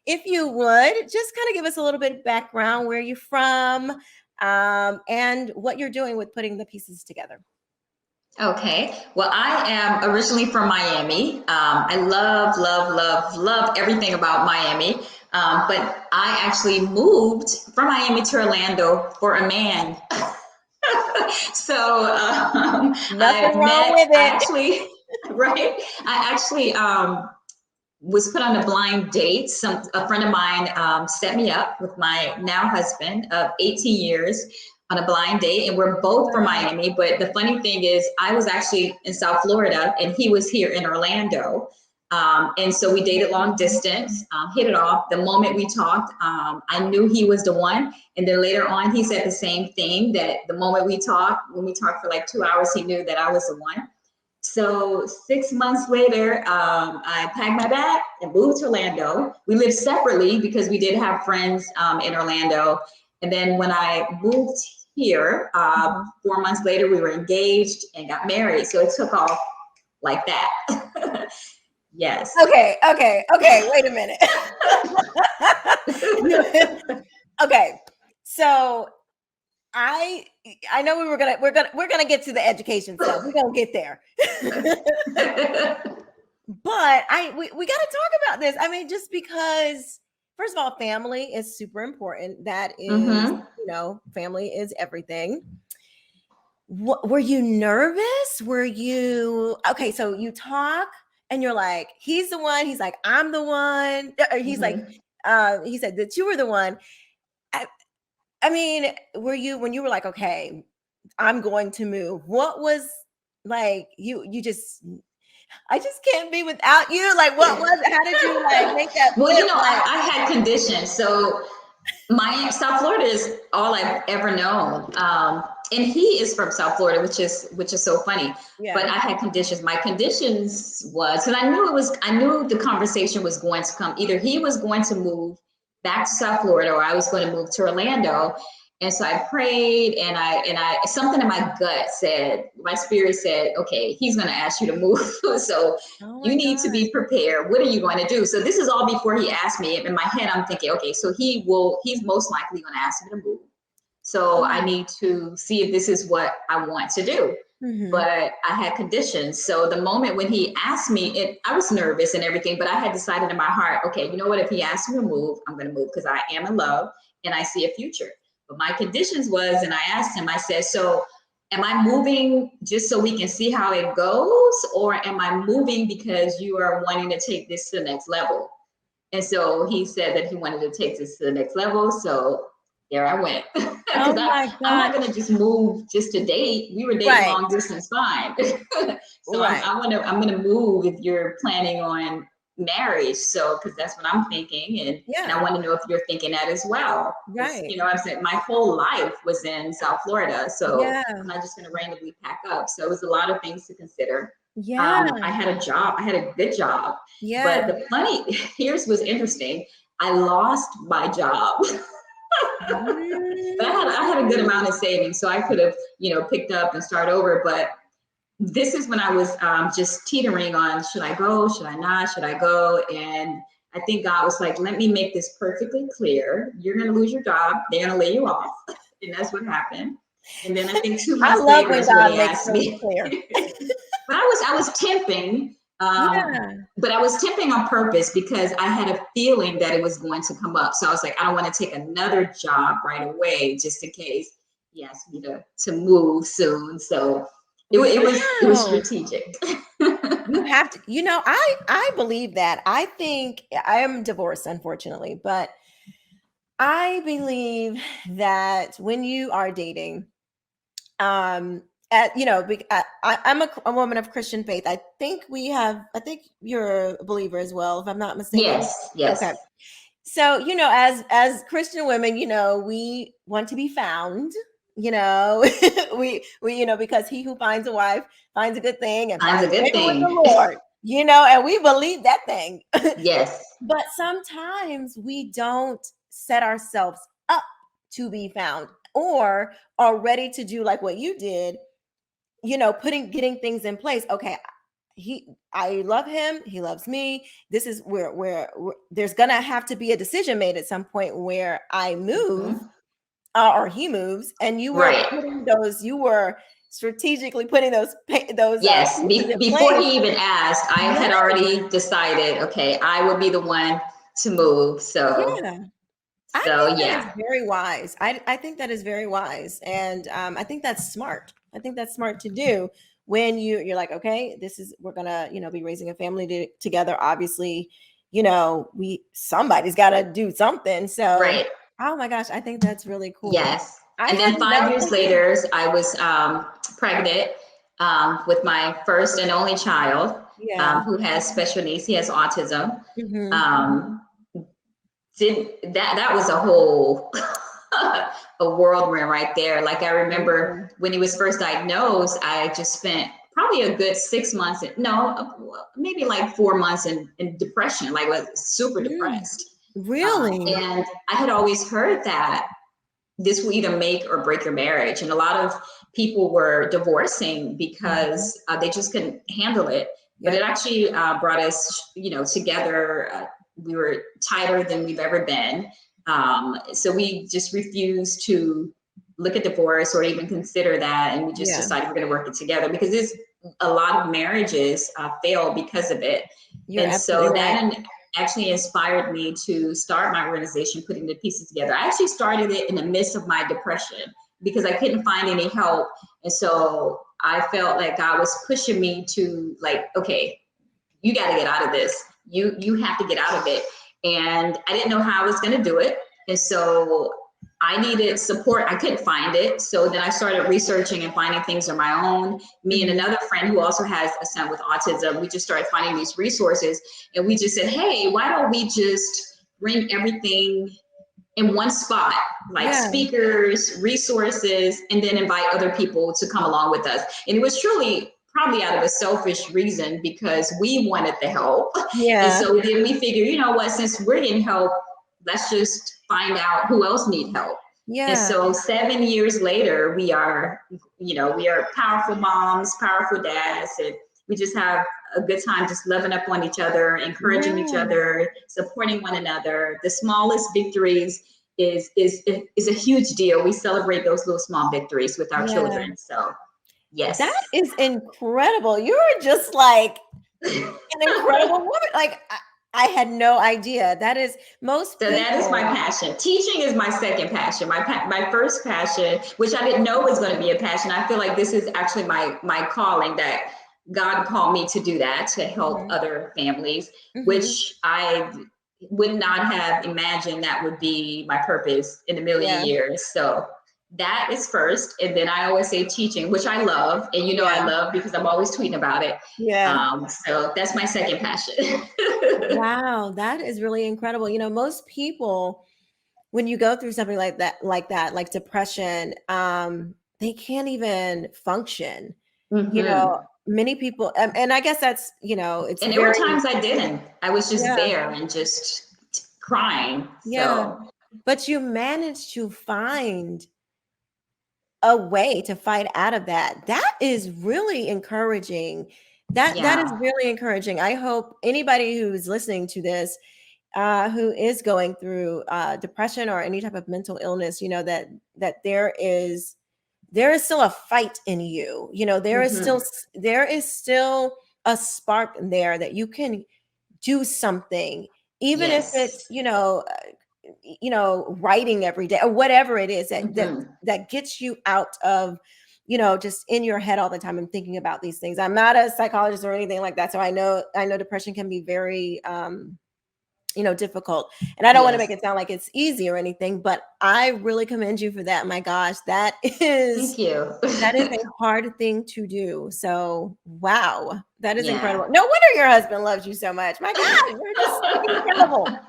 if you would, just kind of give us a little bit of background, where you're from, and what you're doing with putting the pieces together. Okay. Well, I am originally from Miami. I love everything about Miami. But I actually moved from Miami to Orlando for a man. So Nothing wrong with I it. actually, right? I actually was put on a blind date. A friend of mine set me up with my now husband of 18 years on a blind date, and we're both from Miami. But the funny thing is, I was actually in South Florida, and he was here in Orlando. And so we dated long distance, hit it off. The moment we talked, I knew he was the one. And then later on, he said the same thing, that the moment when we talked for like 2 hours, he knew that I was the one. So 6 months later, I packed my bag and moved to Orlando. We lived separately because we did have friends in Orlando. And then when I moved here, 4 months later, we were engaged and got married. So it took off like that. Yes. Okay. Wait a minute. Okay. So I know we're gonna get to the education stuff. We're gonna get there. But we got to talk about this. I mean, just because, first of all, family is super important. That is, family is everything. Were you nervous? Were you okay? So you talk, and you're like, he's the one. He's like, I'm the one. Or he's like, he said that you were the one. I mean, were you, when you were like, okay, I'm going to move, what was like, you just, I just can't be without you? Like, what was it? How did you like make that Well, flip? I had conditions. So South Florida is all I've ever known. And he is from South Florida, which is so funny. Yeah. But I had conditions. My conditions was, and I knew the conversation was going to come. Either he was going to move back to South Florida, or I was going to move to Orlando. And so I prayed, and I something in my gut said, my spirit said, okay, he's going to ask you to move. So you need to be prepared. What are you going to do? So this is all before he asked me. In my head, I'm thinking, okay, so he's most likely going to ask me to move. So I need to see if this is what I want to do. But I had conditions. So the moment when he asked me, I was nervous and everything, but I had decided in my heart, okay, you know what? If he asks me to move, I'm going to move, because I am in love and I see a future. But my conditions was, and I asked him, I said, so am I moving just so we can see how it goes? Or am I moving because you are wanting to take this to the next level? And so he said that he wanted to take this to the next level. So there I went. Because I'm not going to just move just to date. We were dating long distance, fine. So I'm going to move if you're planning on marriage. So, because that's what I'm thinking. And I want to know if you're thinking that as well. Right. I said my whole life was in South Florida. So I'm not just going to randomly pack up. So it was a lot of things to consider. I had a job. I had a good job. But here's what's interesting. I lost my job. But I had a good amount of savings, so I could have, picked up and start over. But this is when I was just teetering on, should I go? Should I not? Should I go? And I think God was like, let me make this perfectly clear. You're going to lose your job. They're going to lay you off. And that's what happened. And then I think 2 months later is when they asked me. Clear. But I was temping. But I was temping on purpose because I had a feeling that it was going to come up. So I was like, I don't want to take another job right away, just in case he asked me to move soon. So it was strategic. You have to, I believe that. I think I am divorced, unfortunately, but I believe that when you are dating, I'm a woman of Christian faith. I think you're a believer as well, if I'm not mistaken. Yes. Okay. So, as Christian women, we want to be found, we because he who finds a wife finds a good thing and finds a good thing with the Lord, and we believe that thing. Yes. But sometimes we don't set ourselves up to be found, or are ready to do like what you did, getting things in place. Okay, I love him, he loves me. This is where there's gonna have to be a decision made at some point where I move or he moves, and Right. you were strategically putting those Yes. pieces in Before place. he even asked, I had Yes. already decided, okay, I would be the one to move. Yeah. I So think that is yeah. very wise. I think that is very wise, and I think that's smart. I think that's smart to do when you're like, okay, we're gonna be raising a family together. Obviously, somebody's got to do something. So, Right. oh my gosh, I think that's really cool. Yes. I And had then no 5 years idea. later, I was pregnant with my first and only child Yeah. who has special needs. He has autism. Hmm. Um, that was a whole a whirlwind right there. Like I remember when he was first diagnosed, I just spent probably a good 6 months, maybe like 4 months in depression, like was super depressed. Really? And I had always heard that this will either make or break your marriage. And a lot of people were divorcing because they just couldn't handle it. But it Yep. actually brought us, together. We were tighter than we've ever been. So we just refused to look at divorce or even consider that. And we just Yeah. decided we're going to work it together because there's a lot of marriages fail because of it. You're And so absolutely right. that actually inspired me to start my organization, putting the pieces together. I actually started it in the midst of my depression because I couldn't find any help. And so I felt like God was pushing me to like, okay, you got to get out of this. You have to get out of it. And I didn't know how I was going to do it. And so I needed support. I couldn't find it. So then I started researching and finding things on my own. Me and another friend who also has a son with autism, we just started finding these resources. And we just said, hey, why don't we just bring everything in one spot, like Yeah. speakers, resources, and then invite other people to come along with us. And it was truly probably out of a selfish reason because we wanted the help. Yeah. And so then we figured, you know what, since we're getting help, let's just find out who else needs help. Yeah. And so 7 years later, we are powerful moms, powerful dads, and we just have a good time just loving up on each other, encouraging each other, supporting one another. The smallest victories is a huge deal. We celebrate those little small victories with our children. So yes. That is incredible. You're just like an incredible woman. Like I had no idea. That is most people. That is my passion. Teaching is my second passion. My first passion, which I didn't know was going to be a passion. I feel like this is actually my calling, that God called me to do that, to help other families, which I would not have imagined that would be my purpose in a million years. So that is first. And then I always say teaching, which I love. And I love because I'm always tweeting about it. Yeah. So that's my second passion. Wow. That is really incredible. Most people, when you go through something like that, like depression, they can't even function. Many people, and I guess that's, it's and there were times I didn't. I was just there and just crying. Yeah. So. But you managed to find a way to fight out of that. That is really encouraging. That is really encouraging. I hope anybody who's listening to this, who is going through depression or any type of mental illness, that there is still a fight in you. There is still a spark there that you can do something, even if it's writing every day or whatever it is that gets you out of just in your head all the time and thinking about these things. I'm not a psychologist or anything like that, so I know depression can be very difficult, and I don't want to make it sound like it's easy or anything, but I really commend you for that. My gosh, that is Thank you. that is a hard thing to do. So wow, that is incredible. No wonder your husband loves you so much. My God, you're just incredible.